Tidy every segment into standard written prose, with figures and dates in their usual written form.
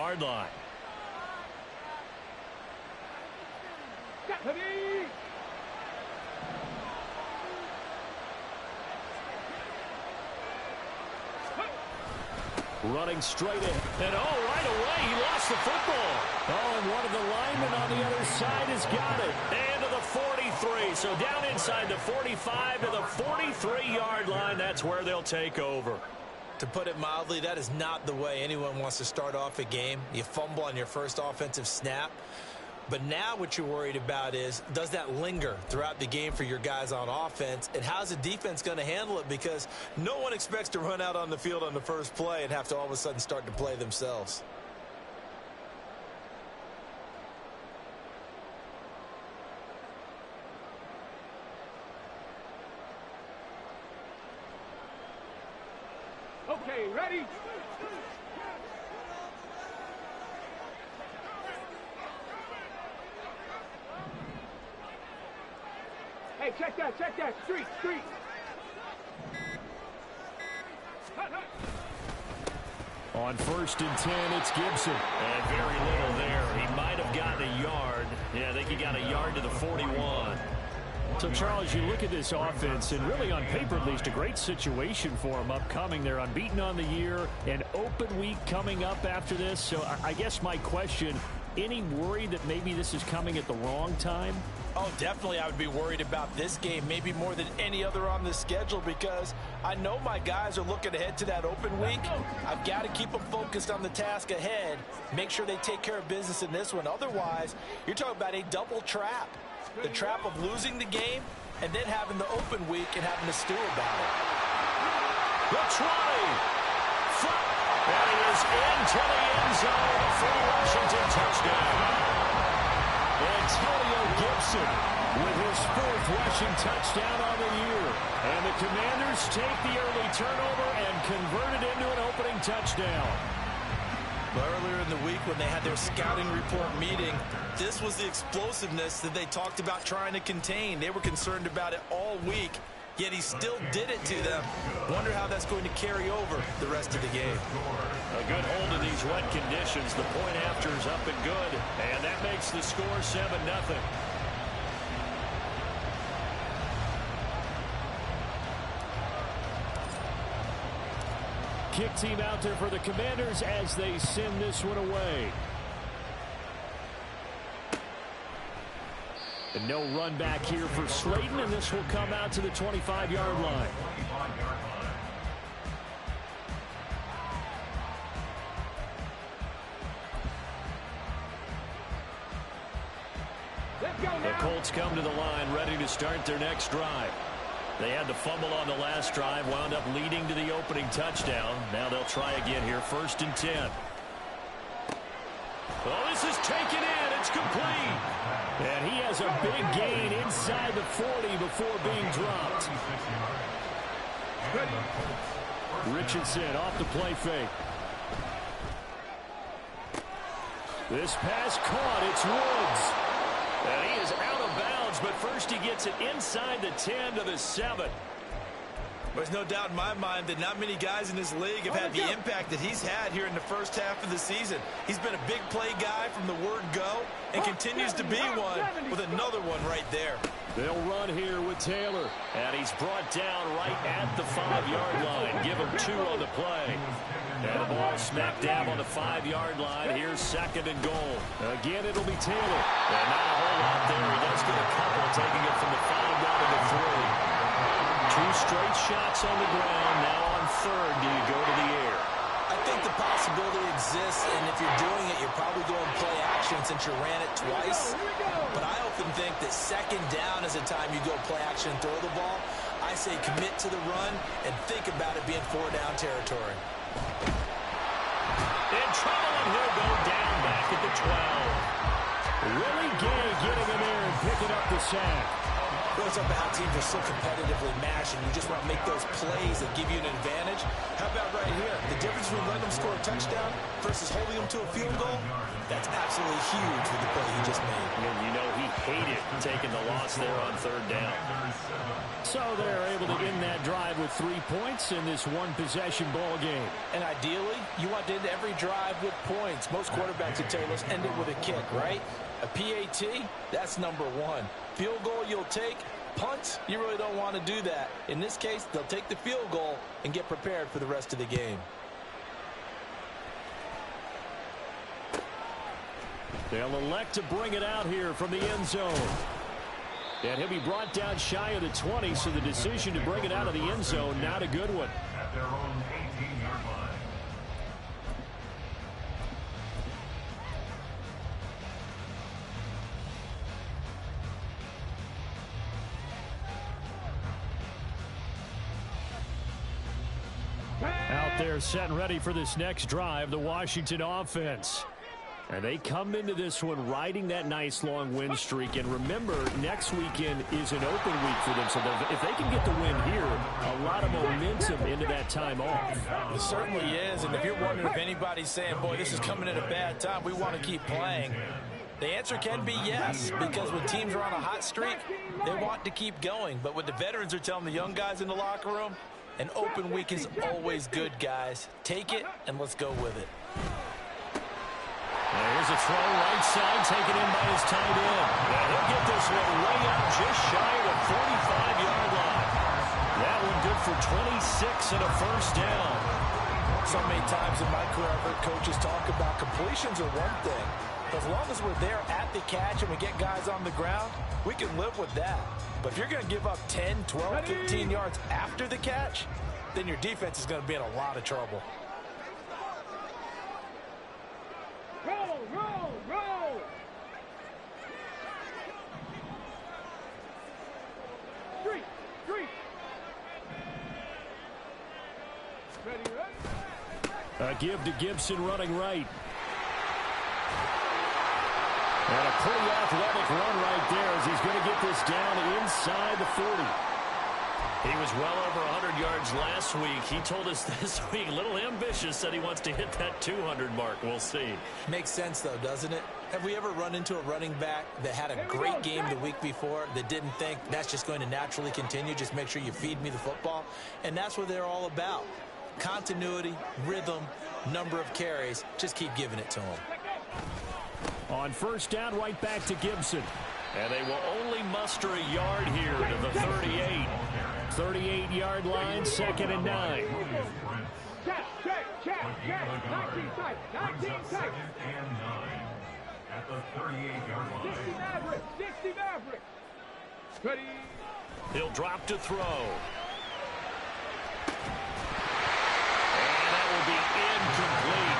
40-yard line. Running straight in. And right away, he lost the football. And one of the linemen on the other side has got it. And to the 43. So down inside the 45 to the 43-yard line. That's where they'll take over. To put it mildly, that is not the way anyone wants to start off a game. You fumble on your first offensive snap. But now what you're worried about is, does that linger throughout the game for your guys on offense? And how's the defense going to handle it? Because no one expects to run out on the field on the first play and have to all of a sudden start to play themselves. Okay, ready? Hey, check that. Street. On 1st and 10, it's Gibson. And very little there. He might have gotten a yard. Yeah, I think he got a yard to the 41. So, Charles, you look at this offense, and really on paper at least, a great situation for them upcoming. They're unbeaten on the year, an open week coming up after this. So I guess my question, any worry that maybe this is coming at the wrong time? Oh, definitely I would be worried about this game, maybe more than any other on the schedule, because I know my guys are looking ahead to that open week. I've got to keep them focused on the task ahead, make sure they take care of business in this one. Otherwise, you're talking about a double trap. The trap of losing the game and then having the open week and having to stew about it. The try. And he is into the end zone for the Washington touchdown. Antonio Gibson with his 4th rushing touchdown on the year. And the Commanders take the early turnover and convert it into an opening touchdown. But earlier in the week when they had their scouting report meeting, this was the explosiveness that they talked about trying to contain. They were concerned about it all week, yet he still did it to them. Wonder how that's going to carry over the rest of the game. A good hold in these wet conditions. The point after is up and good, and that makes the score 7-0. Kick team out there for the Commanders as they send this one away. And no run back here for Slayton, and this will come out to the 25-yard line. The Colts come to the line ready to start their next drive. They had the fumble on the last drive, wound up leading to the opening touchdown. Now they'll try again here, 1st and 10. Oh, this is taken in. It's complete. And he has a big gain inside the 40 before being dropped. Richardson off the play fake. This pass caught. It's Woods. And he is out of bounds, but first he gets it inside the 10 to the 7. There's no doubt in my mind that not many guys in this league have had the impact that he's had here in the first half of the season. He's been a big play guy from the word go and continues to be one with another one right there. They'll run here with Taylor. And he's brought down right at the 5-yard line. Give him 2 on the play. And the ball smack dab on the 5-yard line. Here's 2nd and goal. Again, it'll be Taylor. And not a whole lot there. He does get a couple, taking it from the 5 down to the 3. 2 straight shots on the ground. Now on 3rd, do you go to the air? I think the possibility exists, and if you're doing it, you're probably going play action since you ran it twice. But I often think that 2nd down is the time you go play action and throw the ball. I say commit to the run and think about it being 4-down territory. In trouble, and he'll go down back at the 12. Willie Gay getting in there and picking up the sack. Really talk about how teams are so competitively matched, and you just want to make those plays that give you an advantage. How about right here? The difference between letting them score a touchdown versus holding them to a field goal, that's absolutely huge with the play he just made. And you know he hated taking the loss there on third down. So they're able to end that drive with 3 points in this one-possession ball game. And ideally, you want to end every drive with points. Most quarterbacks would tell you, let's end it with a kick, right? A PAT, that's number one. Field goal you'll take. Punts, you really don't want to do that. In this case, they'll take the field goal and get prepared for the rest of the game. They'll elect to bring it out here from the end zone. And he'll be brought down shy of the 20, so the decision to bring it out of the end zone, not a good one. At their own 18-yard line. Out there set and ready for this next drive, the Washington offense. And they come into this one riding that nice long win streak. And remember, next weekend is an open week for them. So if they can get the win here, a lot of momentum into that time off. It certainly is. And if you're wondering if anybody's saying, boy, this is coming at a bad time, we want to keep playing, the answer can be yes. Because when teams are on a hot streak, they want to keep going. But what the veterans are telling the young guys in the locker room, an open week is always good, guys. Take it and let's go with it. Here's a throw right side, taken in by his tight end. And he'll get this one way out just shy of the 45-yard line. That one good for 26 and a first down. So many times in my career, I've heard coaches talk about completions are one thing. But as long as we're there at the catch and we get guys on the ground, we can live with that. But if you're going to give up 10, 12, 15 yards after the catch, then your defense is going to be in a lot of trouble. Roll, roll, roll. Street, street. Ready, ready. A give to Gibson running right. And a pretty athletic run right there as he's going to get this down inside the 40. He was well over 100 yards last week. He told us this week, a little ambitious, said he wants to hit that 200 mark. We'll see. Makes sense, though, doesn't it? Have we ever run into a running back that had a great game the week before that didn't think that's just going to naturally continue? Just make sure you feed me the football. And that's what they're all about. Continuity, rhythm, number of carries. Just keep giving it to them. On first down, right back to Gibson. And they will only muster a yard here to the 38. 38-yard line, 2nd and 9. Check, check, check, check. 19 tight, 19 tight. And 9 at the 38-yard line. 60 Maverick, 60 Maverick. Ready. He'll drop to throw. And that will be incomplete.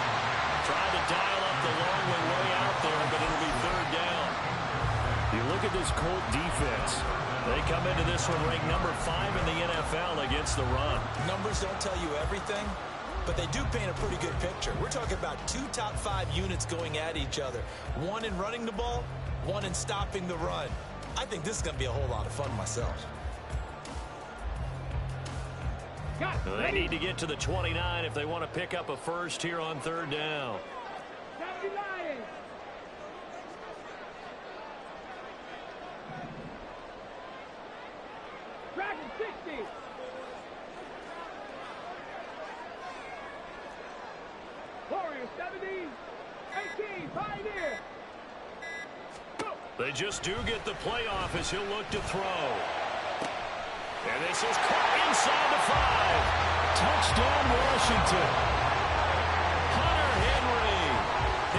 Tried to dial up the long way out there, but it'll be 3rd down. You look at this Colt defense. They come into this one ranked number 5 in the NFL against the run. Numbers don't tell you everything, but they do paint a pretty good picture. We're talking about 2 top 5 units going at each other. One in running the ball, one in stopping the run. I think this is going to be a whole lot of fun myself. They need to get to the 29 if they want to pick up a first here on 3rd down. 79. Dragon 60. Warrior 70. 18. Pioneer. They just do get the playoff as he'll look to throw. And this is caught inside the 5. Touchdown, Washington. Hunter Henry,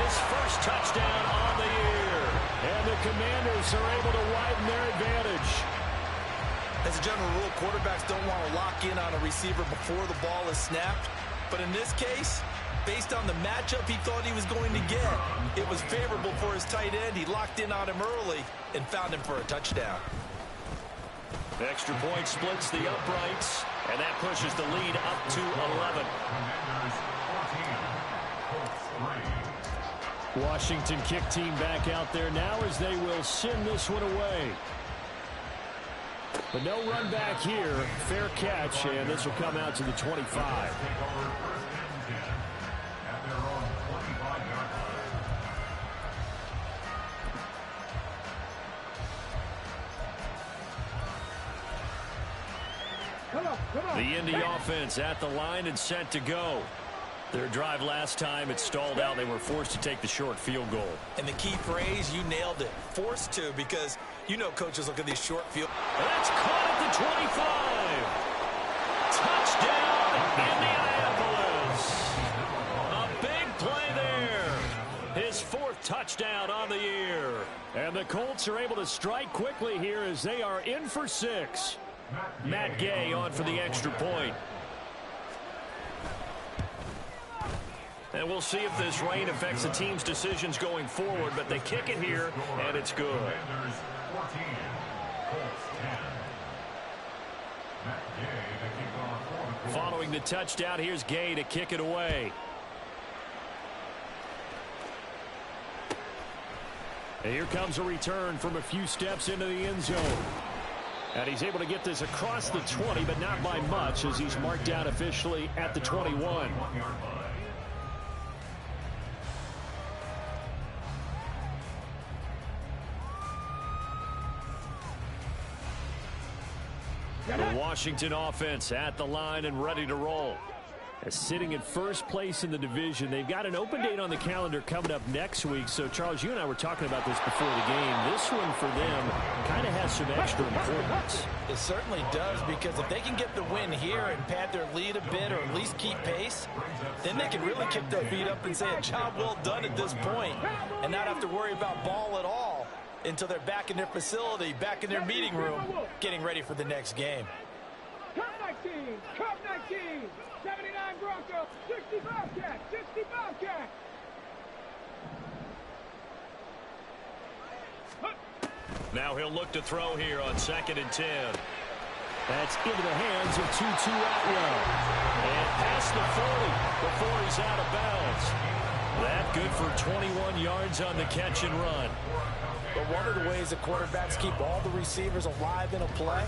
his first touchdown on the year. And the Commanders are able to widen their advantage. As a general rule, quarterbacks don't want to lock in on a receiver before the ball is snapped. But in this case, based on the matchup he thought he was going to get, it was favorable for his tight end. He locked in on him early and found him for a touchdown. Extra point splits the uprights, and that pushes the lead up to 11. Washington kick team back out there now as they will send this one away. But no run back here. Fair catch, and this will come out to the 25. The Indy offense at the line and set to go. Their drive last time, it stalled out. They were forced to take the short field goal. And the key phrase, you nailed it. Forced to, because you know coaches look at these short field. That's caught at the 25. Touchdown, Indianapolis. A big play there. His 4th touchdown on the year. And the Colts are able to strike quickly here as they are in for 6. Matt Gay on for the extra point. And we'll see if this rain affects the team's decisions going forward, but they kick it here, and it's good. Following the touchdown, here's Gay to kick it away. And here comes a return from a few steps into the end zone. And he's able to get this across the 20, but not by much, as he's marked out officially at the 21. The Washington offense at the line and ready to roll. Sitting in first place in the division. They've got an open date on the calendar coming up next week. So, Charles, you and I were talking about this before the game. This one for them kind of has some extra importance. It certainly does, because if they can get the win here and pad their lead a bit, or at least keep pace, then they can really kick their feet up and say a job well done at this point, and not have to worry about ball at all until they're back in their facility, back in their meeting room, getting ready for the next game. Cup 19, Cup 19, 79 Broncos, 65 Cats, 65 Cats. Now he'll look to throw here on 2nd and 10. That's into the hands of Tutu Atwell. And past the 40 before he's out of bounds. That good for 21 yards on the catch and run. But one of the ways that quarterbacks keep all the receivers alive in a play,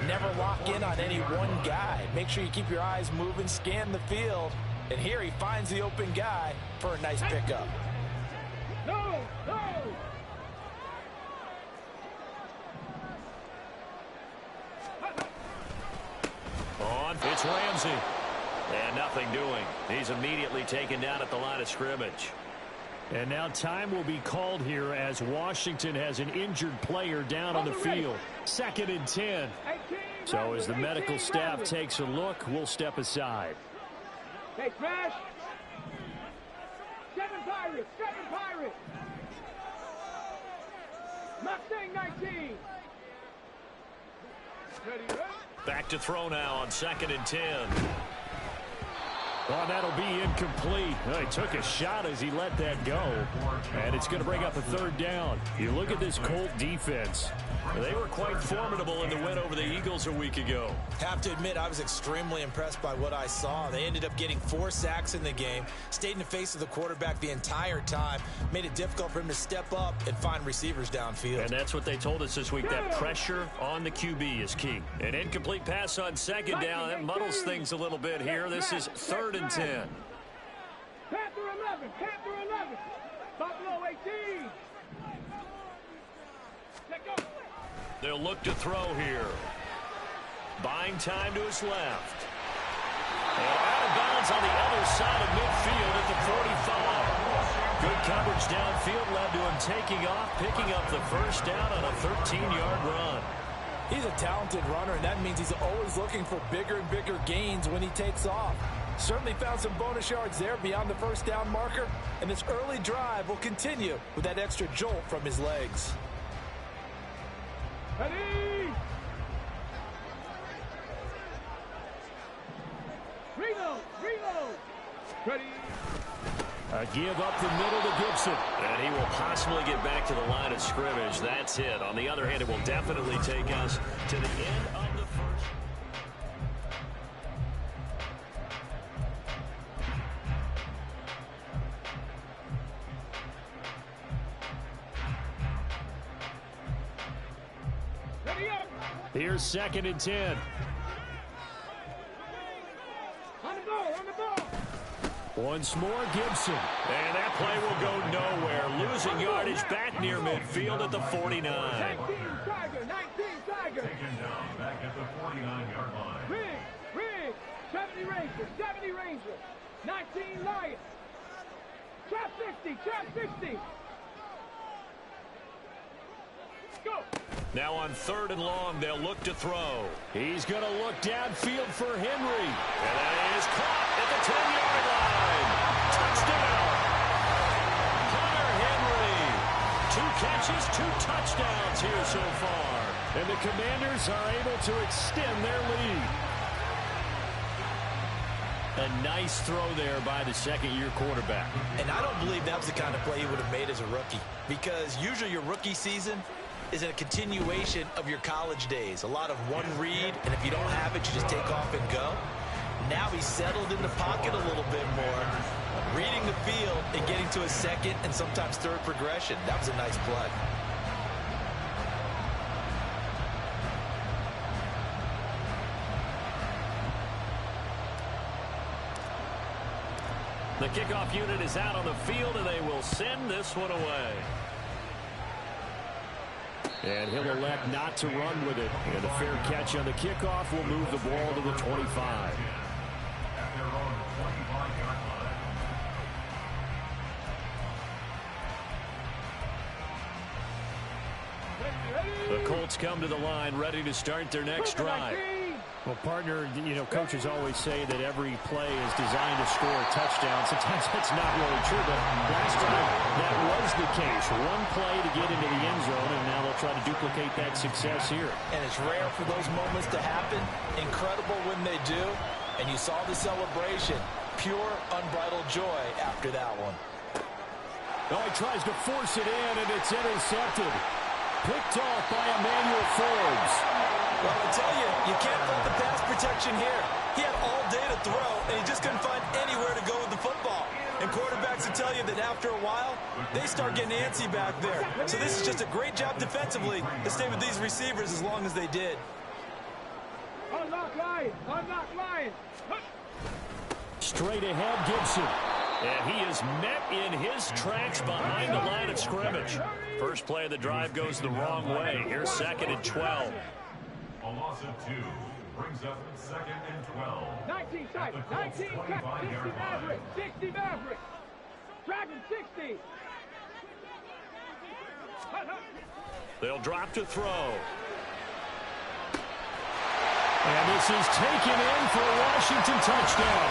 never lock in on any one guy. Make sure you keep your eyes moving, scan the field. And here he finds the open guy for a nice pickup. No, no. On, it's Ramsey. And nothing doing. He's immediately taken down at the line of scrimmage. And now time will be called here as Washington has an injured player down on the field. 2nd and 10. So as the medical staff takes a look, we'll step aside. Hey, smash. 7 Pirates, 7 Pirates. Mustang 19. Ready, ready? Back to throw now on 2nd and 10. Oh, that'll be incomplete. He took a shot as he let that go. And it's going to bring up a 3rd down. You look at this Colt defense. They were quite formidable in the win over the Eagles a week ago. Have to admit, I was extremely impressed by what I saw. They ended up getting 4 sacks in the game, stayed in the face of the quarterback the entire time, made it difficult for him to step up and find receivers downfield. And that's what they told us this week, that pressure on the QB is key. An incomplete pass on 2nd down. That muddles things a little bit here. This is 3rd and 10. Panther 11, Panther 11. Buffalo 18. Let go. They'll look to throw here. Buying time to his left. And out of bounds on the other side of midfield at the 45. Good coverage downfield led to him taking off, picking up the 1st down on a 13-yard run. He's a talented runner, and that means he's always looking for bigger and bigger gains when he takes off. Certainly found some bonus yards there beyond the 1st down marker, and this early drive will continue with that extra jolt from his legs. Ready! Reload! Reload! Ready! A give up the middle to Gibson. And he will possibly get back to the line of scrimmage. That's it. On the other hand, it will definitely take us to the end of the first. Here's 2nd and 10. On the ball, on the ball. Once more, Gibson. And that play will go nowhere. Losing yardage back near midfield at the 49. 19 Tiger, 19 Tiger. Taken down back at the 49-yard line. Rig. 70 Rangers, 70 Rangers. 19 Lions. Trap 60. Go. Now on 3rd and long, they'll look to throw. He's going to look downfield for Henry. And that is caught at the 10-yard line. Touchdown. Hunter Henry. 2 catches, 2 touchdowns here so far. And the Commanders are able to extend their lead. A nice throw there by the second-year quarterback. And I don't believe that was the kind of play he would have made as a rookie, because usually your rookie season is a continuation of your college days. A lot of one read, and if you don't have it, you just take off and go. Now he's settled in the pocket a little bit more, reading the field and getting to a second and sometimes third progression. That was a nice play. The kickoff unit is out on the field, and they will send this one away. And he'll elect not to run with it. And a fair catch on the kickoff will move the ball to the 25. At their own 25-yard line. The Colts come to the line ready to start their next drive. Well, partner, coaches always say that every play is designed to score a touchdown. Sometimes that's not really true, but last time that was the case. One play to get into the end zone, and now they'll try to duplicate that success here. And it's rare for those moments to happen. Incredible when they do. And you saw the celebration. Pure, unbridled joy after that one. Oh, he tries to force it in, and it's intercepted. Picked off by Emmanuel Forbes. Well, I tell you, you can't fault the pass protection here. He had all day to throw, and he just couldn't find anywhere to go with the football. And quarterbacks will tell you that after a while, they start getting antsy back there. So this is just a great job defensively to stay with these receivers as long as they did. Unlock Lions. Straight ahead, Gibson. And he is met in his tracks behind the line of scrimmage. First play of the drive goes the wrong way. Here's 2nd and 12. A loss of 2 brings up 2nd and 12. 19 tight. 19 cut. 60 Maverick. 60 Maverick. Dragon 60. They'll drop to throw. And this is taken in for a Washington touchdown.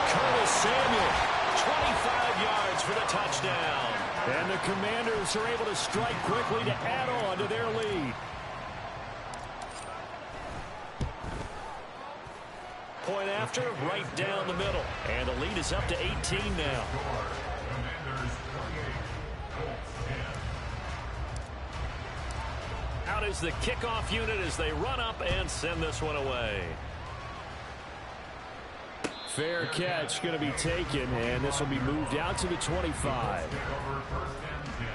Curtis Samuel, 25 yards for the touchdown. And the Commanders are able to strike quickly to add on to their lead. Point after, right down the middle. And the lead is up to 18 now. Commanders 28, Colts 10. Out is the kickoff unit as they run up and send this one away. Fair catch going to be taken, and this will be moved out to the 25. Take over 1st and 10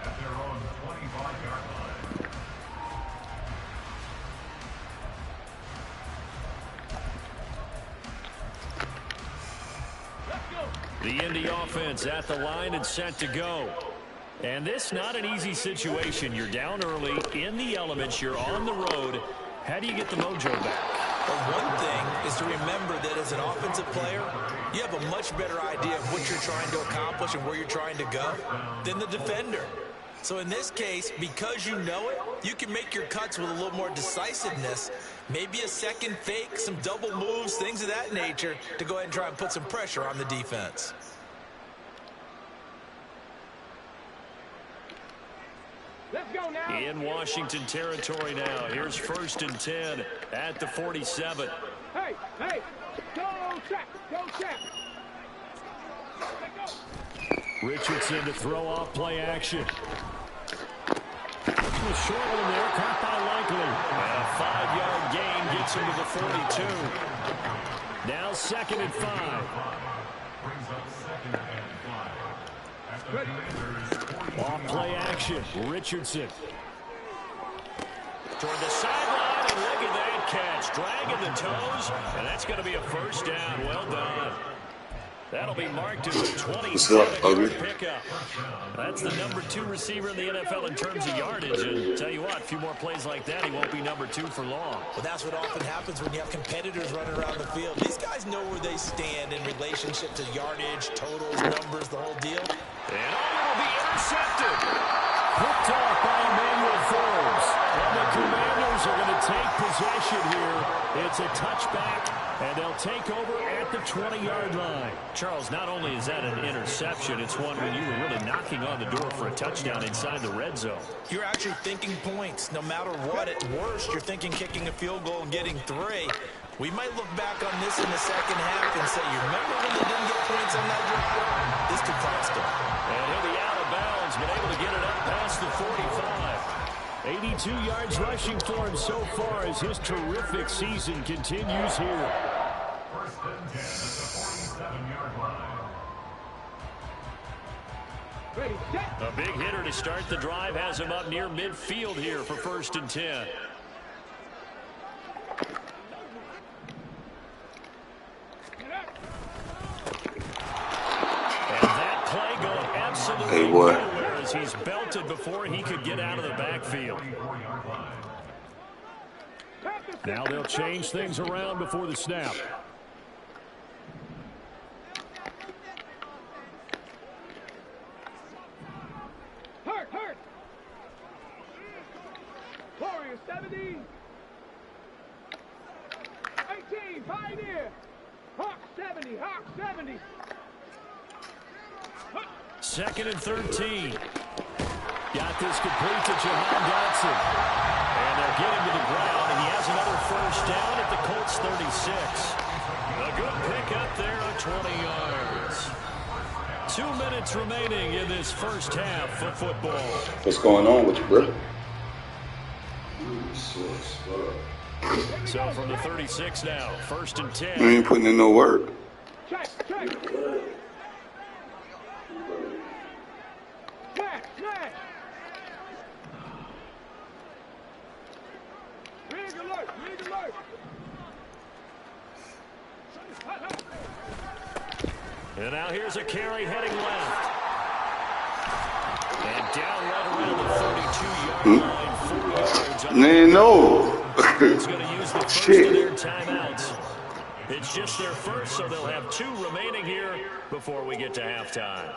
at their own 25-yard line. The Indy offense at the line and set to go. And this not an easy situation. You're down early, in the elements, you're on the road. How do you get the mojo back? Well, one thing is to remember that as an offensive player, you have a much better idea of what you're trying to accomplish and where you're trying to go than the defender. So in this case, because you know it, you can make your cuts with a little more decisiveness, maybe a second fake, some double moves, things of that nature, to go ahead and try and put some pressure on the defense. Let's go now. In Washington territory now. Here's 1st and 10 at the 47. Hey, go check. Richardson to throw off play action. A short one there, caught by Likely. And a 5-yard gain gets him to the 42. Now 2nd and 5. Brings up 2nd and 5. At the Commanders 40. Off play action, Richardson. toward the sideline, and look at that catch. Dragging the toes, and that's going to be a first down. Well done. That'll be marked as a 27-yard pickup. That's the number 2 receiver in the NFL in terms of yardage. And tell you what, a few more plays like that, he won't be number 2 for long. Well, that's what often happens when you have competitors running around the field. These guys know where they stand in relationship to yardage, totals, numbers, the whole deal. And will be intercepted. Picked off by Emmanuel Forbes. And the Commanders are going to take possession here. It's a touchback, and they'll take over at the 20-yard line. Charles, not only is that an interception, it's one when you were really knocking on the door for a touchdown inside the red zone. You're actually thinking points. No matter what, at worst, you're thinking kicking a field goal and getting 3. We might look back on this in the second half and say, you remember when they didn't get points on that drive? This could cost them. And he'll be out of bounds, but able to get it up past the 45. 82 yards rushing for him so far as his terrific season continues here. First and 10 at the 47-yard line. Ready, set. A big hitter to start the drive has him up near midfield here for first and 10. Hey, boy. As he's belted before he could get out of the backfield. Now they'll change things around before the snap. Hurt. Warriors 70. 18, Pioneer. Hawk 70. Second and 13. Got this complete to Jahan Dotson. And they'll get him to the ground, and he has another first down at the Colts 36. A good pickup there of 20 yards. 2 minutes remaining in this first half of football. What's going on with you, bro? So from the 36 now, first and 10. You ain't putting in no work. Check. Smash. Rig alert. And now here's a carry heading left. And down right around the 32-yard line, 4 yards. Man, no. It's going to use the first of their timeouts. It's just their first, so they'll have 2 remaining here before we get to halftime.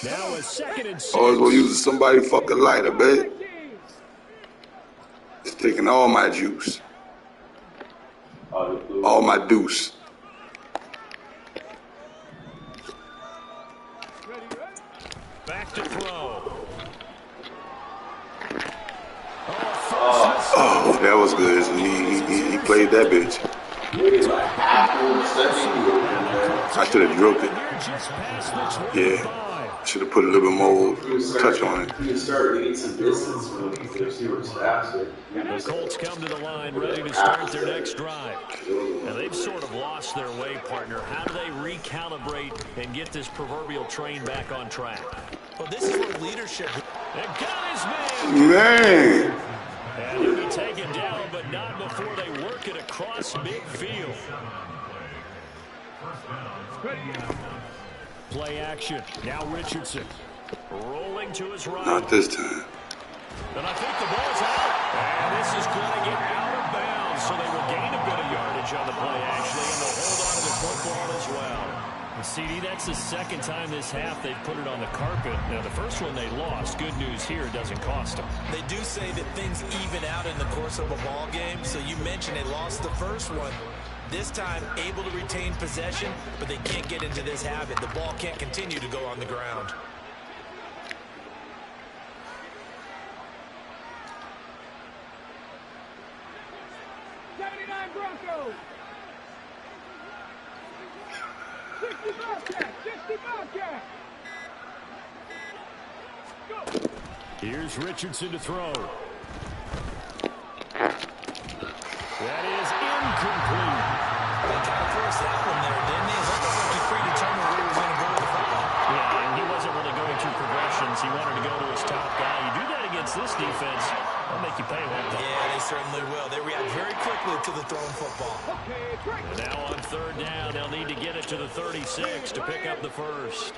Now a second and 6. Always gonna use somebody fucking lighter, babe. It's taking all my juice. All my deuce. Back to throw. Oh, that was good. He played that bitch. I should have drilled it. Yeah. Should have put a little bit more touch on it. The Colts come to the line ready to start their next drive. Now they've sort of lost their way, partner. How do they recalibrate and get this proverbial train back on track? Well, this is where leadership. And got his man. Man. And he'll be taken down, but not before they work it across midfield. Play action. Now Richardson rolling to his right. Not this time. And I think the ball's out. And this is going to get out of bounds. So they will gain a bit of yardage on the play, actually, and they'll hold on to the football as well. And CD, that's the second time this half they've put it on the carpet. Now, the first one they lost. Good news here, it doesn't cost them. They do say that things even out in the course of a ball game. So you mentioned they lost the first one. This time, able to retain possession, but they can't get into this habit. The ball can't continue to go on the ground. Broncos. 60 Bobcats. Go. Here's Richardson to throw. That is incomplete. They kind of forced that one there, didn't they? It's almost like he predetermined where he was going to go with the ball. Yeah, and he wasn't really going through progressions. He wanted to go to his top guy. You do that against this defense, They'll make you pay, won't they? Yeah, they certainly will. They react very quickly to the thrown football. And now on third down, they'll need to get it to the 36 to pick up the first.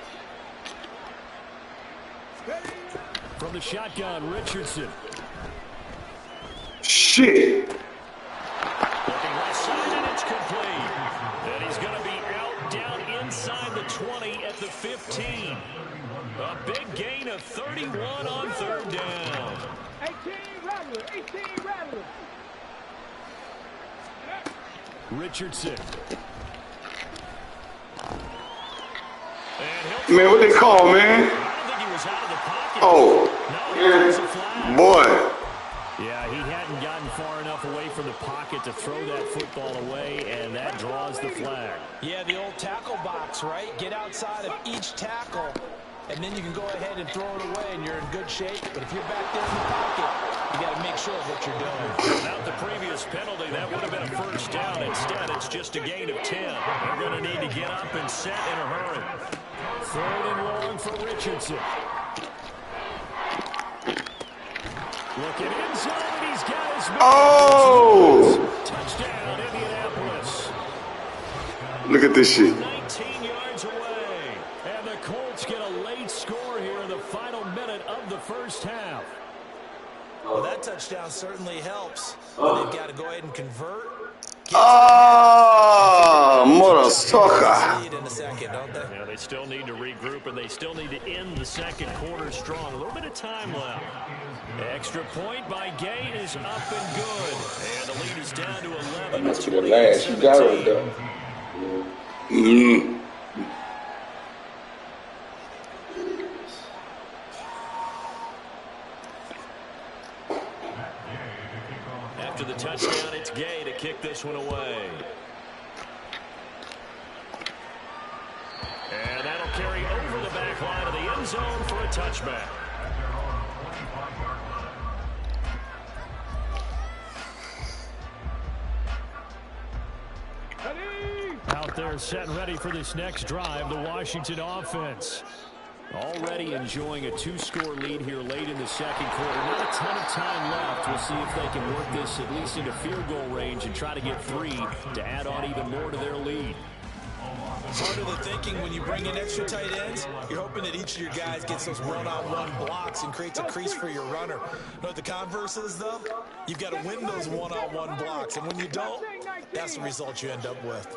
From the shotgun, Richardson. Shit. Looking left side, and it's complete. And he's going to be out down inside the 20 at the 15. A big gain of 31 on third down. 18 Rattler, 18 Rattler. Richardson. Man, what they call, man? I don't think he was out of the pocket. Oh, No, it was a flag. boy. Yeah, he hadn't gotten far enough away from the pocket to throw that football away, and that draws the flag. Yeah, the old tackle box, right? Get outside of each tackle, and then you can go ahead and throw it away, and you're in good shape. But if you're back there in the pocket, you got to make sure of what you're doing. Without the previous penalty, that would have been a first down. Instead, it's just a gain of 10. They're going to need to get up and set in a hurry. Third and long for Richardson. Looking in zone, he's got his man. Oh! Touchdown, Indianapolis. Look at this shit. 19 yards away. And the Colts get a late score here in the final minute of the first half. Well, that touchdown certainly helps. But they've got to go ahead and convert. Ah, mother sucker. Lead in a second, don't they? Yeah, they still need to regroup, and they still need to end the second quarter strong. A little bit of time left. Extra point by Gay is up and good. And the lead is down to 11. That's to the last. You got it, though. After the touchdown, it's Gay to kick this one away. And that'll carry over the back line of the end zone for a touchback. Out there set and ready for this next drive, the Washington offense. Already enjoying a 2-score lead here late in the second quarter. Not a ton of time left. We'll see if they can work this at least into field goal range and try to get 3 to add on even more to their lead. Part of the thinking when you bring in extra tight ends, you're hoping that each of your guys gets those one-on-one blocks and creates a crease for your runner. You know what the converse is, though? You've got to win those one-on-one blocks, and when you don't, that's the result you end up with.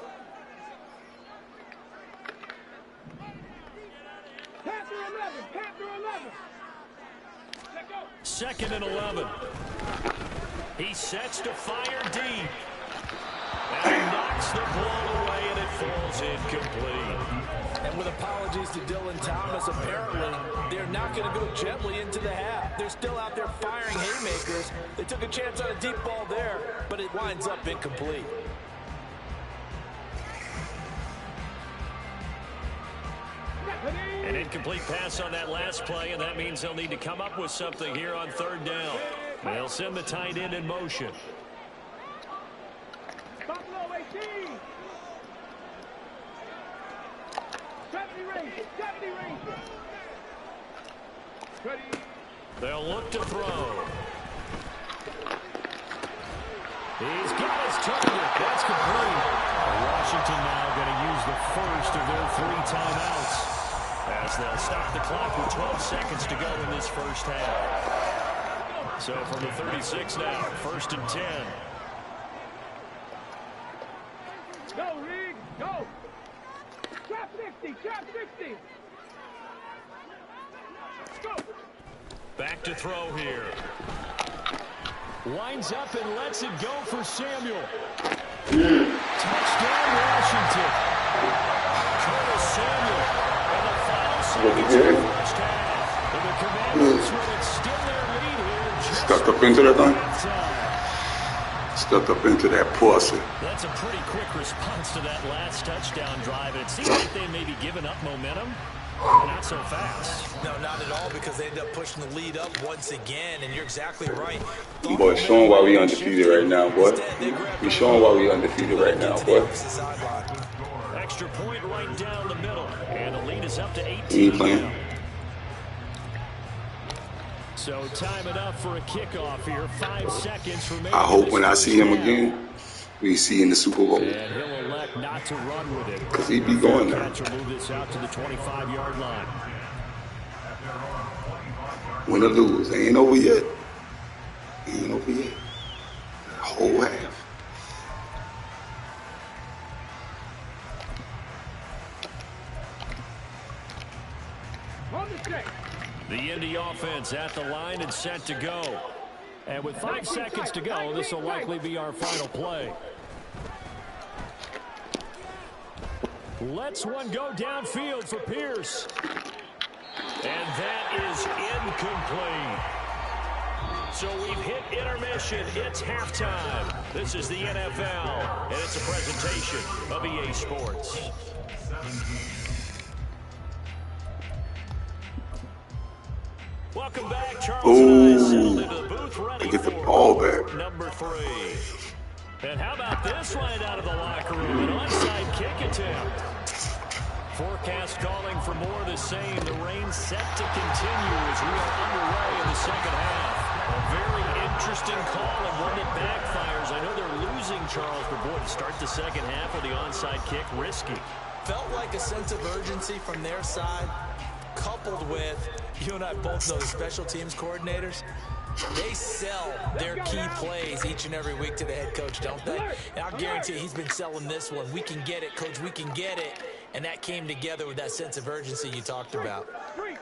Second and 11. He sets to fire deep. And he knocks the ball away, and it falls incomplete. And with apologies to Dylan Thomas, apparently they're not going to go gently into the half. They're still out there firing haymakers. They took a chance on a deep ball there, but it winds up incomplete. An incomplete pass on that last play, and that means they'll need to come up with something here on third down. They'll send the tight end in motion. Buffalo 18. 70 Rangers, 70 Rangers. Ready. They'll look to throw. He's got his target. That's complete. Washington now going to use the first of their 3 timeouts, as they'll stop the clock with 12 seconds to go in this first half. So from the 36 now, first and 10. Go, Reed, go. Trap 60, trap 60. Go. Back to throw here. Winds up and lets it go for Samuel. Touchdown, Washington. Curtis Samuel. And the final seconds of the first half. And the Commanders will extend their lead here. Stuck up into that thing. Stuck up into that pussy. That's a pretty quick response to that last touchdown drive. And it seems like they may be giving up momentum. Not so fast. No, not at all, because they end up pushing the lead up once again, and you're exactly right. Boy, showing why we undefeated right now, boy. We showing why we undefeated right now, boy. Extra point right down the middle, and the lead is up to 18. He ain't playing. So So time enough for a kickoff here. 5 seconds remaining. I hope when I see him again, we see in the Super Bowl. And he'll elect not to run with it. Because he'd be going there. Catcher move this out to the 25-yard line. Win or lose, they ain't over yet. Ain't over yet. A whole half. The Indy offense at the line and set to go. And with 5 seconds to go, this will likely be our final play. Let's one go downfield for Pierce. And that is incomplete. So we've hit intermission. It's halftime. This is the NFL, and it's a presentation of EA Sports. Welcome back. Charles and I settled into the booth ready get the for ball back. number 3. And how about this right out of the locker room? An onside kick attempt. Forecast calling for more of the same. The rain set to continue as we are underway in the second half. A very interesting call and one that backfires. I know they're losing, Charles, but boy, to start the second half with the onside kick, risky. Felt like a sense of urgency from their side, coupled with, you and I both know the special teams coordinators, they sell their key plays each and every week to the head coach, don't they? And I'll guarantee you he's been selling this one. We can get it, coach, we can get it. And that came together with that sense of urgency you talked about.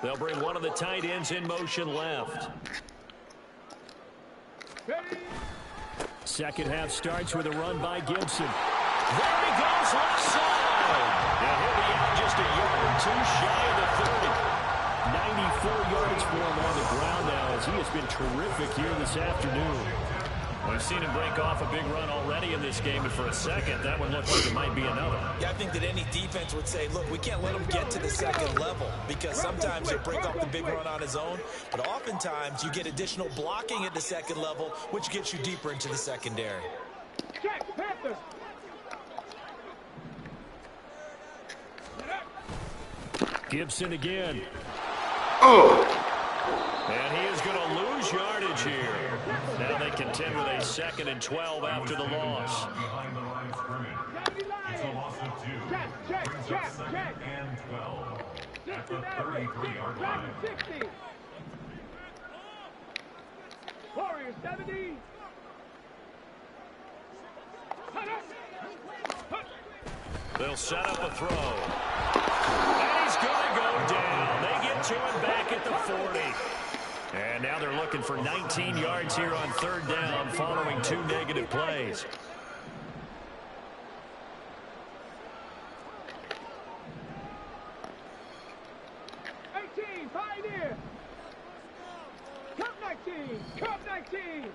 They'll bring one of the tight ends in motion left. Second half starts with a run by Gibson. There he goes, left side. And he'll be out just a yard or two shy of the 30. 94 yards for him on the ground now as he has been terrific here this afternoon. We've seen him break off a big run already in this game, but for a second, that one looked like it might be another. Yeah, I think that any defense would say, look, we can't let him get to the second level because sometimes he'll break off the big run on his own, but oftentimes you get additional blocking at the second level, which gets you deeper into the secondary. Check, Panther. Gibson again. Oh! And he is going to lose yardage here. Now they contend with a 2nd and 12 after the loss. Behind the line of scrimmage. It's a loss of 2. Brings up 2nd and 12 at the 33-yard line. 60. Warriors 70. They'll set up a throw. And he's going to go down. They get to him back at the 40. And now they're looking for 19 yards here on 3rd down following 2 negative plays. Pioneer. Cup 19. Cup 19.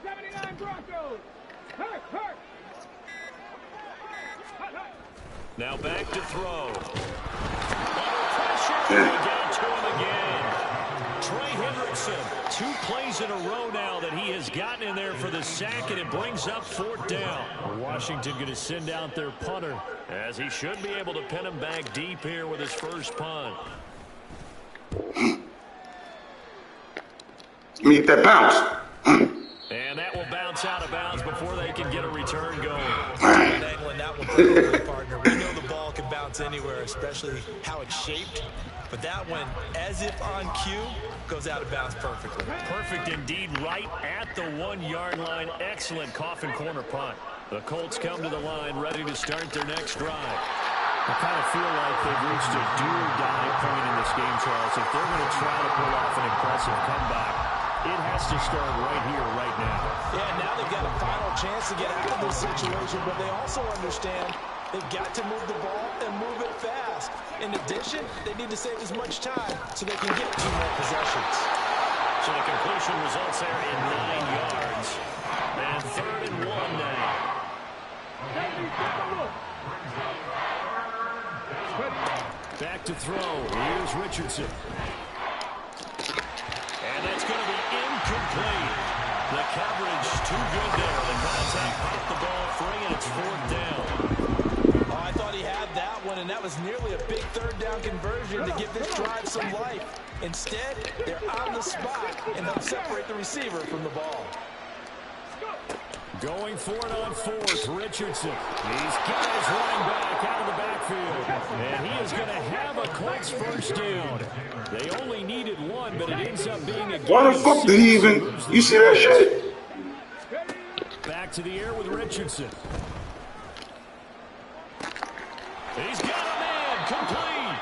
79 Broncos. Hurt. Now back to throw. Under pressure. They get to him again. Trey Hendrickson. 2 plays in a row now that he has gotten in there for the sack, and it brings up 4th down. Washington going to send out their punter, as he should be able to pin him back deep here with his first punt. Meet that bounce. And that will bounce out of bounds before they can get a return going. Angling that one perfectly, partner. We know the ball can bounce anywhere, especially how it's shaped. But that one, as if on cue, goes out of bounds perfectly. Perfect indeed, right at the 1-yard line. Excellent coffin corner punt. The Colts come to the line, ready to start their next drive. I kind of feel like they've reached a do-or-die point in this game, Charles. If they're going to try to pull off an impressive comeback, it has to start right here, right now. Yeah, now they've got a final chance to get out of this situation, but they also understand they've got to move the ball and move it fast. In addition, they need to save as much time so they can get 2 more possessions. So the completion results there in 9 yards. And 3rd and 1 now. Back to throw. Here's Richardson. And that's going to be incomplete. The coverage too good there. The contact popped the ball free, and it's 4th down. Oh, I thought he had that one and that was nearly a big third down conversion to give this drive some life. Instead, they're on the spot and help separate the receiver from the ball. Going for it on fourth, Richardson. He's got his running back out of the backfield. And he is going to have a Colts first down. They only needed one, but it ends up being a game. Why the fuck did he even... You see that shit? Back to the air with Richardson. He's got a man complete.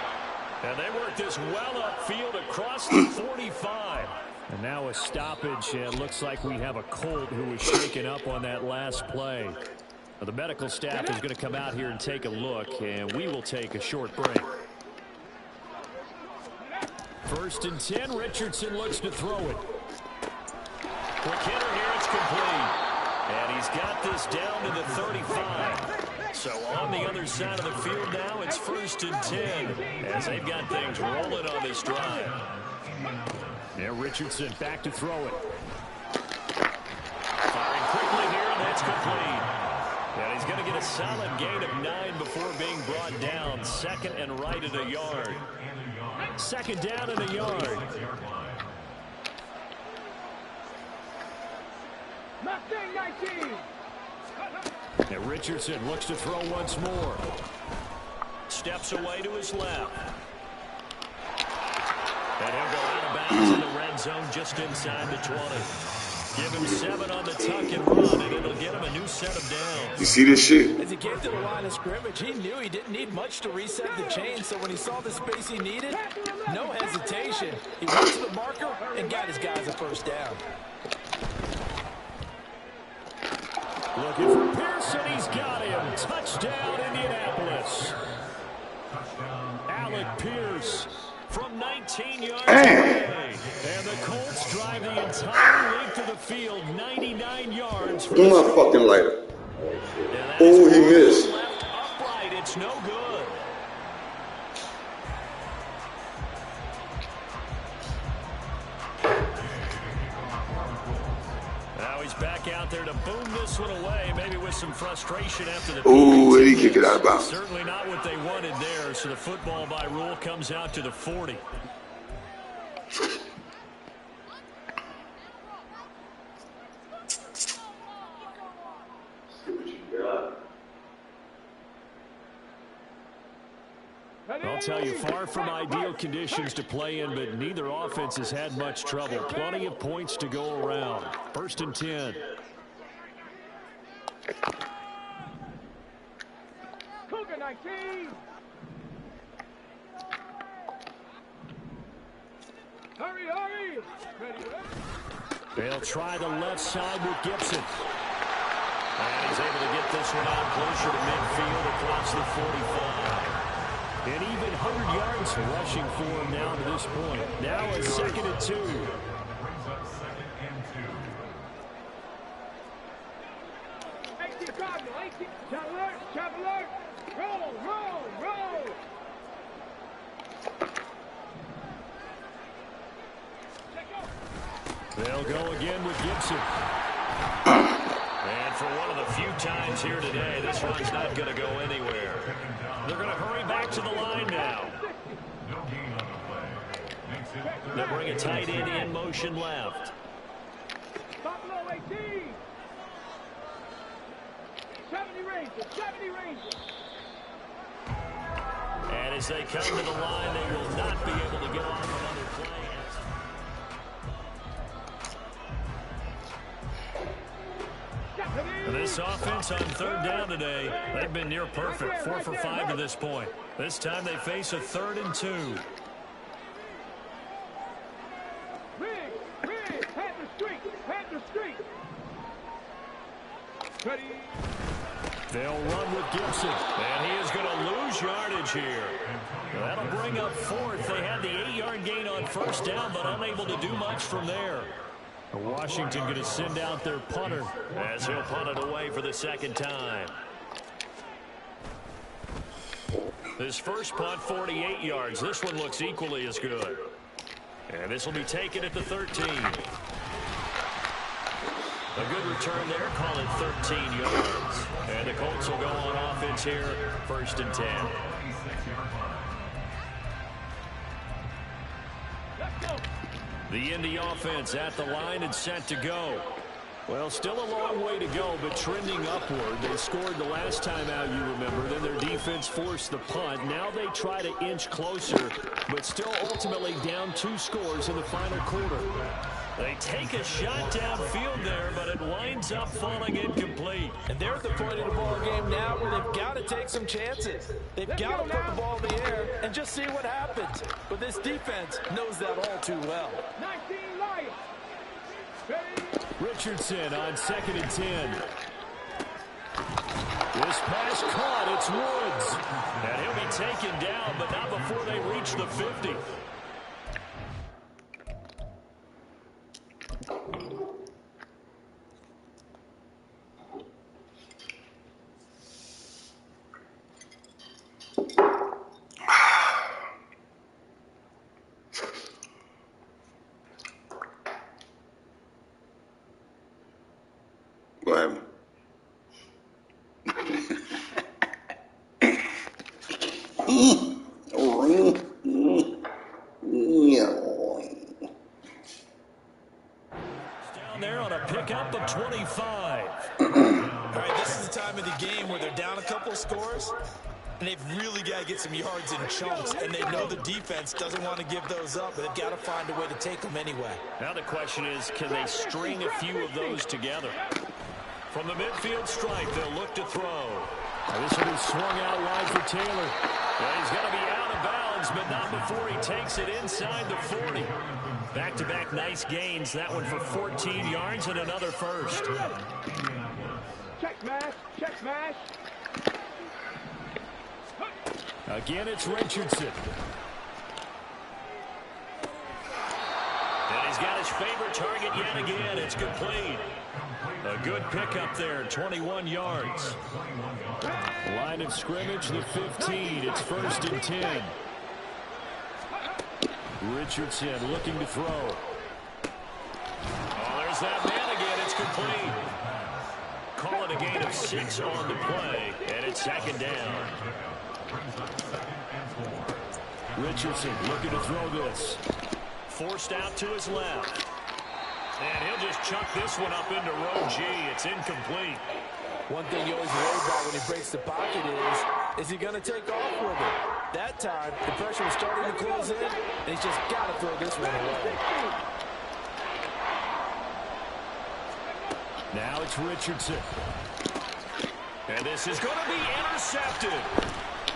And they work this well upfield across the 45. And now a stoppage. It looks like we have a Colt who was shaken up on that last play. Now, the medical staff is going to come out here and take a look, and we will take a short break. 1st and 10. Richardson looks to throw it. Quick hitter here. It's complete. And he's got this down to the 35. So on the other side of the field now, it's 1st and 10 as they've got things rolling on this drive. Now Richardson back to throw it. Firing quickly here, and that's complete. And he's going to get a solid gain of 9 before being brought down. 2nd and right at a yard. 2nd down and a yard. Mustang 19. And Richardson looks to throw once more. Steps away to his left. And he'll go out of bounds in the red zone just inside the 20. Give him 7 on the tuck and run, and it'll get him a new set of downs. You see this shit? As he came to the line of scrimmage, he knew he didn't need much to reset the chain, so when he saw the space he needed, no hesitation. He went to the marker and got his guys a first down. Looking for Pearson. He's got him. Touchdown, Indianapolis. Alec Pierce from 19 yards away. And the Colts drive the entire length of the field, 99 yards. Do my fucking lighter. Oh, he missed. Left upright. It's no good. Now he's back out there to boom this one away, maybe with some frustration after the... Ooh, and he kicked it out of bounds. Certainly not what they wanted there, so the football by rule comes out to the 40. I'll tell you, far from ideal conditions to play in, but neither offense has had much trouble. Plenty of points to go around. 1st and 10. Cougar 19. Hurry, hurry. Ready, ready. They'll try the left side with Gibson. And he's able to get this one out closer to midfield across the 45. And even 100 yards rushing for him now to this point. Now a 2nd and 2. Brings up 2nd and 2. 18 Cardinal, 18. Chop alert. Roll, roll, roll. They'll go again with Gibson. And for one of the few times here today, this one's not going to go anywhere. They're going to hurry back to the line now. No gain on the play. They'll bring a tight end in motion left. Buffalo 18. 70 Rangers, 70 Rangers. And as they come to the line, they will not be able to get off another play. And this offense on 3rd down today, they've been near perfect. 4 for 5 to this point. This time they face a 3rd and 2. Rig, Panther Street. Ready. They'll run with Gibson. And he is going to lose yardage here. That'll bring up 4th. They had the 8-yard gain on 1st down, but unable to do much from there. Washington going to send out their punter as he'll punt it away for the 2nd time. His first punt, 48 yards. This one looks equally as good. And this will be taken at the 13. A good return there. Call it 13 yards. And the Colts will go on offense here. 1st and 10. The Indy offense at the line and set to go. Well, still a long way to go, but trending upward. They scored the last time out, you remember. Then their defense forced the punt. Now they try to inch closer, but still ultimately down 2 scores in the final quarter. They take a shot downfield there, but it winds up falling incomplete. And they're at the point of the ball game now where they've got to take some chances. They've got to put the ball in the air and just see what happens. But this defense knows that all too well. 19 Lions. Richardson on 2nd and 10. This pass caught. It's Woods. And he'll be taken down, but not before they reach the 50. What happened? Down there on a pickup of 25. All right, this is the time of the game where they're down a couple scores, and they've really got to get some yards in chunks, and they know the defense doesn't want to give those up, but they've got to find a way to take them anyway. Now the question is, can they string a few of those together? From the midfield stripe, they'll look to throw. This will be swung out wide for Taylor. Well, he's going to be out of bounds, but not before he takes it inside the 40. Back-to-back nice gains. That one for 14 yards and another first. Check smash. Check smash. Again, it's Richardson. And he's got his favorite target yet again. It's complete. A good pickup there, 21 yards. Line of scrimmage, the 15. It's 1st and 10. Richardson looking to throw. Oh, there's that man again. It's complete. Call it a gain of 6 on the play, and it's 2nd down. Richardson looking to throw this. Forced out to his left. And he'll just chuck this one up into row G. It's incomplete. One thing you always worry about when he breaks the pocket is he going to take off with it? That time, the pressure was starting to close in, and he's just got to throw this one away. Now it's Richardson. And this is going to be intercepted.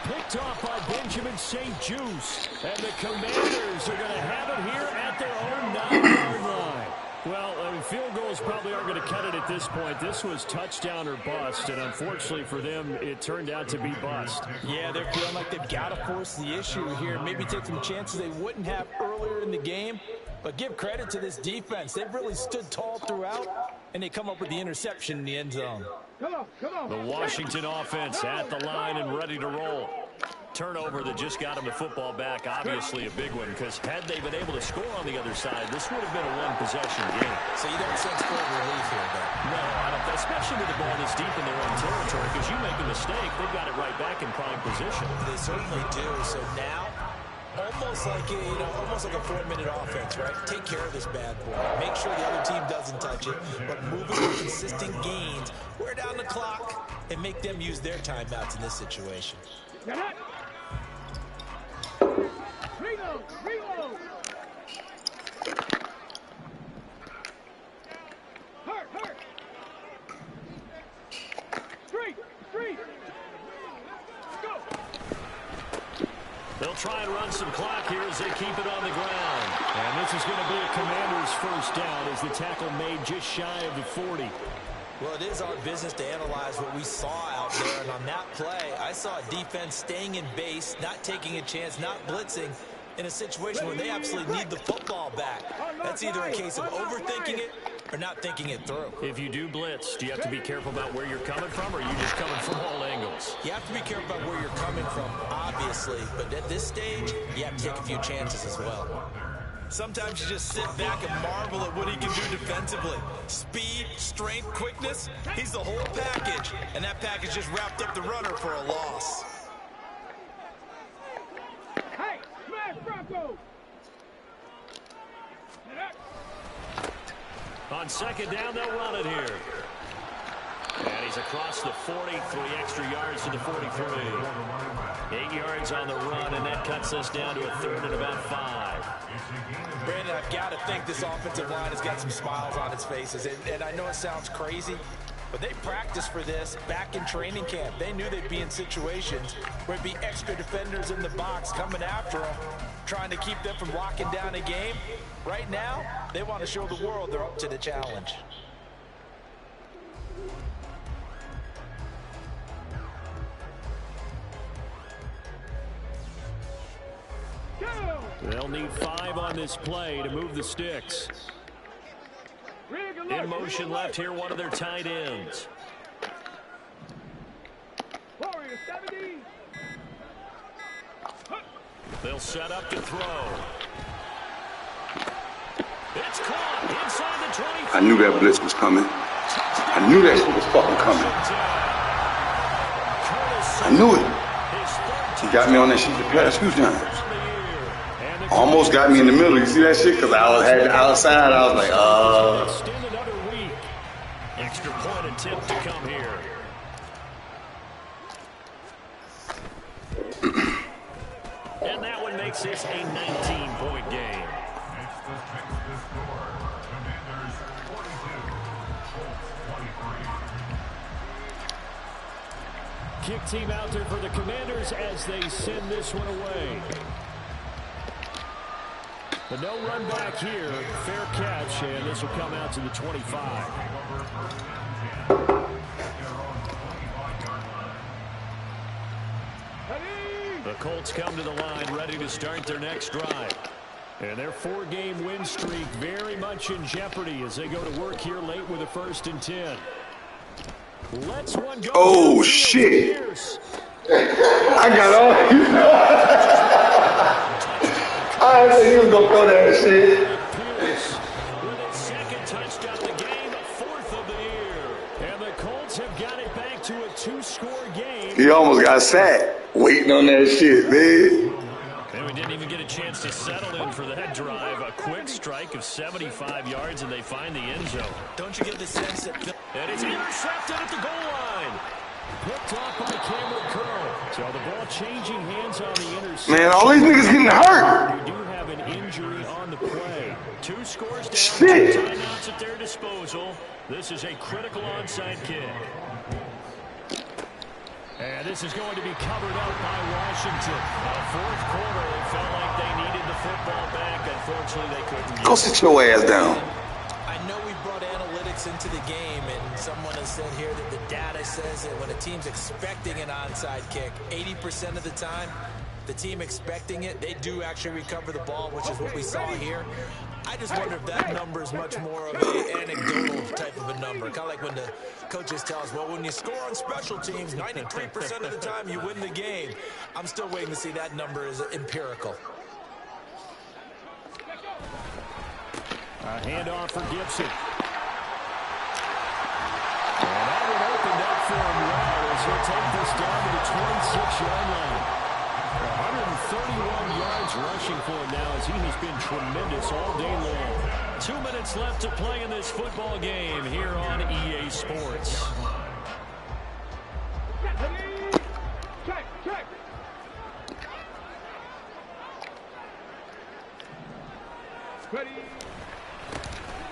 Picked off by Benjamin St-Juste. And the Commanders are going to have it here at their own 9-yard line. Well, field goals probably aren't going to cut it at this point. This was touchdown or bust, and unfortunately for them, it turned out to be bust. Yeah, they're feeling like they've got to force the issue here. Maybe take some chances they wouldn't have earlier in the game. But give credit to this defense. They've really stood tall throughout, and they come up with the interception in the end zone. Come on. The Washington offense at the line and ready to roll. Turnover that just got him the football back, obviously a big one, because had they been able to score on the other side, this would have been a one-possession game. So you don't sense full relief here, though? No, I don't, especially with the ball this deep in their own territory, because you make a mistake, they've got it right back in prime position. They certainly do. So now, almost like a 4-minute offense, right? Take care of this bad boy. Make sure the other team doesn't touch it, but moving with consistent gains, wear down the clock, and make them use their timeouts in this situation. Reload. Hurt. Street. Go. They'll try and run some clock here as they keep it on the ground. And this is going to be a Commanders first down as the tackle made just shy of the 40. Well, it is our business to analyze what we saw out there, and on that play, I saw a defense staying in base, not taking a chance, not blitzing, in a situation where they absolutely need the football back. That's either a case of overthinking it or not thinking it through. If you do blitz, do you have to be careful about where you're coming from, or are you just coming from all angles? You have to be careful about where you're coming from, obviously, but at this stage, you have to take a few chances as well. Sometimes you just sit back and marvel at what he can do defensively. Speed, strength, quickness, he's the whole package. And that package just wrapped up the runner for a loss. Hey, smash Bronco! On second down, they'll run it here. And he's across the 40, 3 extra yards to the 43. 8 yards on the run, and that cuts us down to a third and about 5. Brandon, I've got to think this offensive line has got some smiles on its faces. And I know it sounds crazy, but they practiced for this back in training camp. They knew they'd be in situations where it'd be extra defenders in the box coming after them, trying to keep them from locking down a game. Right now, they want to show the world they're up to the challenge. They'll need 5 on this play to move the sticks. In motion left here, one of their tight ends. They'll set up to throw. It's caught inside the 20. I knew that blitz was coming. I knew that shit was fucking coming. I knew it. He got me on that shit the past few times. Almost got me in the middle. You see that shit? Because I had it outside. I was like, Extend another week. Extra point attempt to come here. And that one makes this a 19-point game. Kick team out there for the Commanders as they send this one away. But no run back here. Fair catch, and this will come out to the 25. The Colts come to the line, ready to start their next drive. And their 4-game win streak very much in jeopardy as they go to work here late with a 1st and 10. Let's one go. oh, shit. I got all. I said he was going to throw that shit. With his 2nd touchdown of the game, 4th of the year. And the Colts have got it back to a 2-score game. He almost got sacked waiting on that shit, man. And we didn't even get a chance to settle in for that drive. A quick strike of 75 yards, and they find the end zone. Don't you get the sense that... And it's intercepted at the goal line. Picked off by Cameron Curl. So the ball changing hands on the interception. Man, all these niggas getting hurt. You do have an injury on the play. 2 scores down, Shit. 2 timeouts at their disposal. This is a critical onside kick. And this is going to be covered up by Washington. 4th quarter, they felt like they needed the football back. Unfortunately, they couldn't. Go sit your ass down. I know we brought analytics into the game, and someone has said here that the data says that when a team's expecting an onside kick, 80% of the time, the team expecting it, they do actually recover the ball, which is what we saw here. I just wonder if that number is much more of an anecdotal type of a number. Kind of like when the coaches tell us, well, when you score on special teams, 93% of the time you win the game. I'm still waiting to see that number is empirical. A handoff for Gibson. And that one opened up for him well as he'll take this down to the 26-yard line. 131 yards rushing for him now as he has been tremendous all day long. 2 minutes left to play in this football game here on EA Sports. Check. Ready.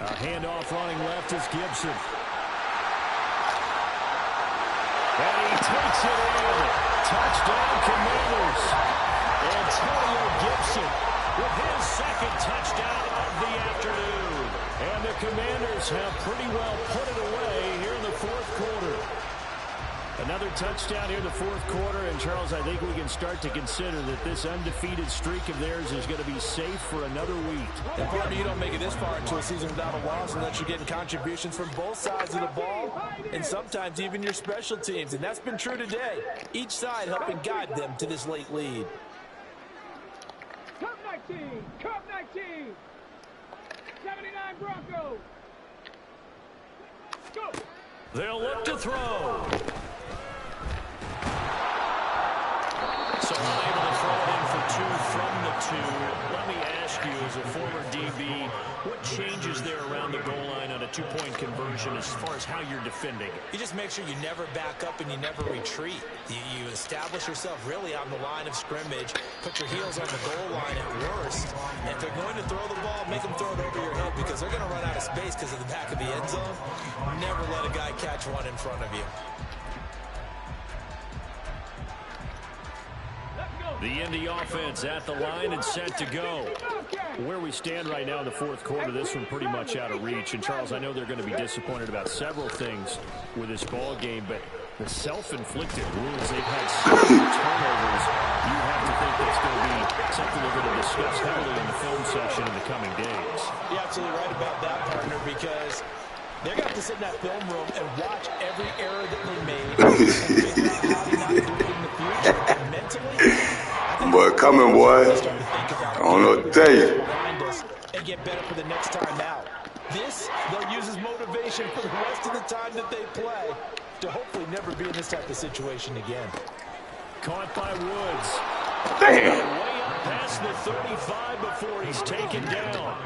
A handoff running left is Gibson. And he takes it in. Touchdown, Commanders. Antonio Gibson with his 2nd touchdown of the afternoon. And the Commanders have pretty well put it away here in the 4th quarter. Another touchdown here in the 4th quarter. And, Charles, I think we can start to consider that this undefeated streak of theirs is going to be safe for another week. And, partner, you don't make it this far into a season without a loss unless you're getting contributions from both sides of the ball and sometimes even your special teams. And that's been true today. Each side helping guide them to this late lead. Cup 19. 79 Broncos. Go. They'll look to throw. So unable to throw it in for 2 from the 2. Let me ask ask you, as a former DB, what changes there around the goal line on a two-point conversion as far as how you're defending? You just make sure you never back up and you never retreat. You establish yourself really on the line of scrimmage, put your heels on the goal line at worst, and if they're going to throw the ball, make them throw it over your head because they're going to run out of space because of the back of the end zone. Never let a guy catch one in front of you. The Indy offense at the line and set to go. Where we stand right now in the fourth quarter, this one pretty much out of reach. And, Charles, I know they're going to be disappointed about several things with this ball game, but the self-inflicted wounds, they've had so many turnovers, you have to think that's going to be something they're going to discuss heavily in the film session in the coming days. You're absolutely right about that, partner, because they're going to have to sit in that film room and watch every error that they made and figure out how to not do it in the future. And mentally, boy, coming, boy. I don't know what to tell you. And get better for the next time out. This, they'll use as motivation for the rest of the time that they play to hopefully never be in this type of situation again. Caught by Woods. Damn. Way up past the 35 before he's taken down.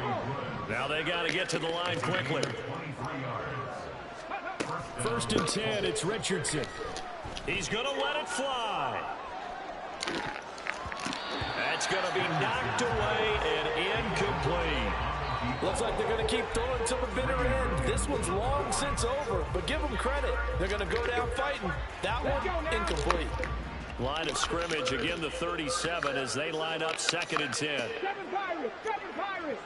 Now they got to get to the line quickly. 1st and 10, it's Richardson. He's going to let it fly. That's going to be knocked away and incomplete. Looks like they're going to keep throwing till the bitter end. This one's long since over, but give them credit. They're going to go down fighting. That one, incomplete. Line of scrimmage, again the 37 as they line up 2nd and 10. 7 Pirates, 7 Pirates.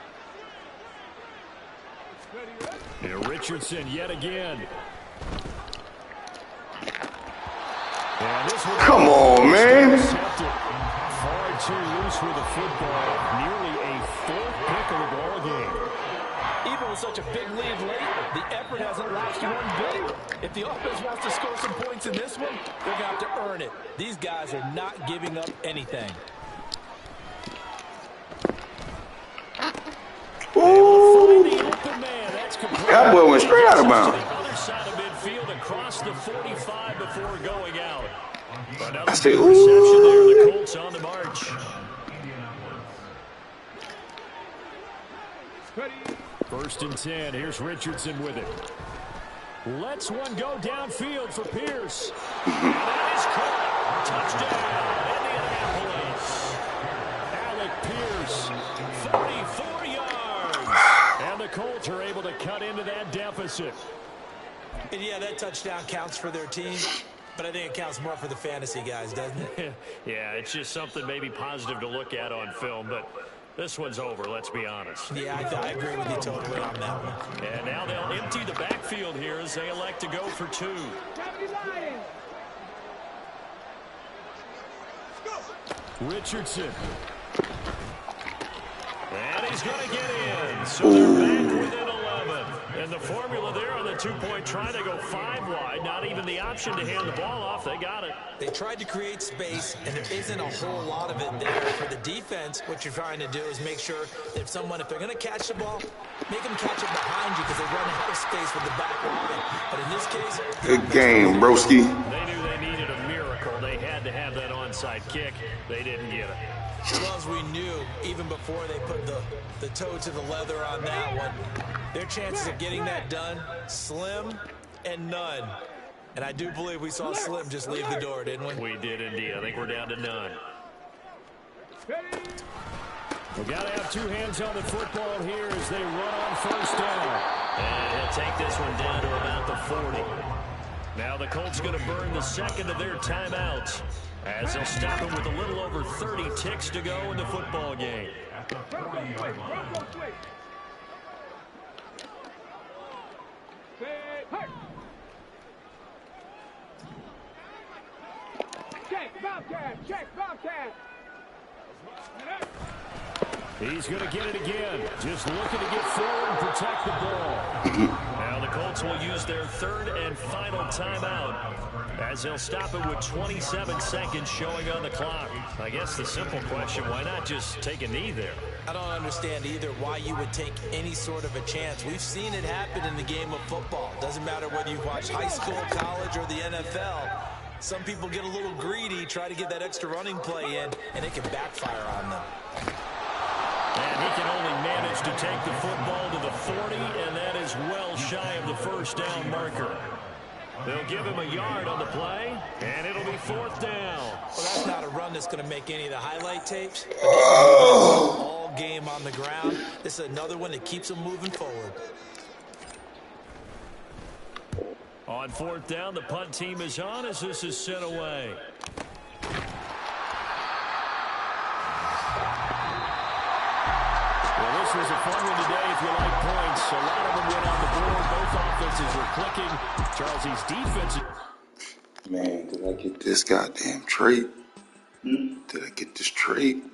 And Richardson yet again. And this one, come on, man. Far too loose with the football. Nearly a 4th pick of the ball game. Even with such a big lead late, the effort hasn't lasted one bit. If the offense wants to score some points in this one, they're going to have to earn it. These guys are not giving up anything. Ooh. That boy went straight out of bounds. Other side of midfield across the 45 before going out. I say, reception there. The Colts on the march. First and 10. Here's Richardson with it. Lets one go downfield for Pierce. And that is caught. Touchdown, Indianapolis. Alec Pierce, 34 yards. And the Colts are able to cut into that deficit. And yeah, that touchdown counts for their team, but I think it counts more for the fantasy guys, doesn't it? Yeah, it's just something maybe positive to look at on film, but this one's over, let's be honest. Yeah, I agree with you totally on that one. And now they'll empty the backfield here as they elect to go for 2. Richardson. And he's going to get in. So they're back within 11. And the formula there on the 2-point try, they go 5 wide. Not even the option to hand the ball off. They got it. They tried to create space, and there isn't a whole lot of it there. For the defense, what you're trying to do is make sure that if they're going to catch the ball, make them catch it behind you because they run out of space with the back line. But in this case, good game, broski. They knew they needed a miracle. They had to have that onside kick. They didn't get it. Well, as we knew, even before they put the toe to the leather on that one, their chances of getting that done, slim and none. And I do believe we saw Slim just leave the door, didn't we? We did indeed. I think we're down to none. We've got to have 2 hands on the football here as they run on 1st down. And he'll take this one down to about the 40. Now the Colts going to burn the 2nd of their timeouts as they'll stop him with a little over 30 ticks to go in the football game. Check, Bobcat, check, Bobcat. He's going to get it again. Just looking to get forward and protect the ball. Now the Colts will use their 3rd and final timeout as they'll stop it with 27 seconds showing on the clock. I guess the simple question, why not just take a knee there? I don't understand either why you would take any sort of a chance. We've seen it happen in the game of football. Doesn't matter whether you watch high school, college, or the NFL. Some people get a little greedy, try to get that extra running play in, and it can backfire on them. And he can managed to take the football to the 40, and that is well shy of the first down marker. They'll give him a yard on the play, and it'll be 4th down. Well, that's not a run that's going to make any of the highlight tapes. All game on the ground. This is another one that keeps them moving forward. On 4th down, the punt team is on as this is sent away. Well, this was a fun one today if you like points. A lot of them went on the board. Both offenses were clicking. Charles's defense. Man, did I get this goddamn trait? Did I get this trait?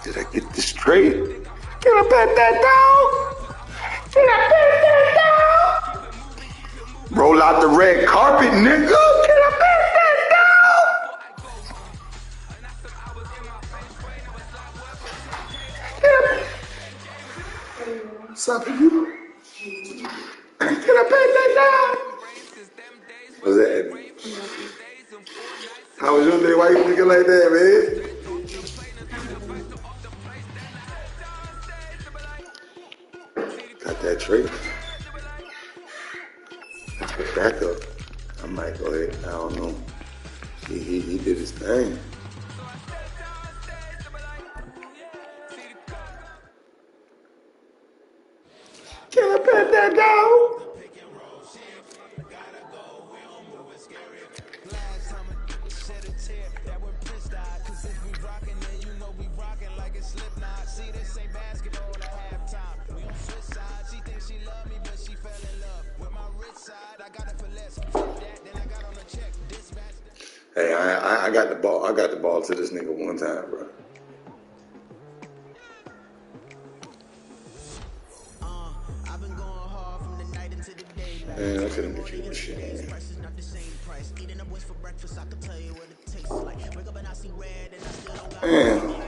Did I get this trait? Can I pat that down? Can I pat that down? Roll out the red carpet, nigga. Can I pat that down? What's up with you? Can I pat that down? What's that? How was your day? Why you looking like that, man? Got that trait. That's the backup. I might go ahead. I don't know. He did his thing. Can I pat that down? Hey, I got the ball. I got the ball to this nigga one time, bro. Man, I couldn't get you this shit. Man.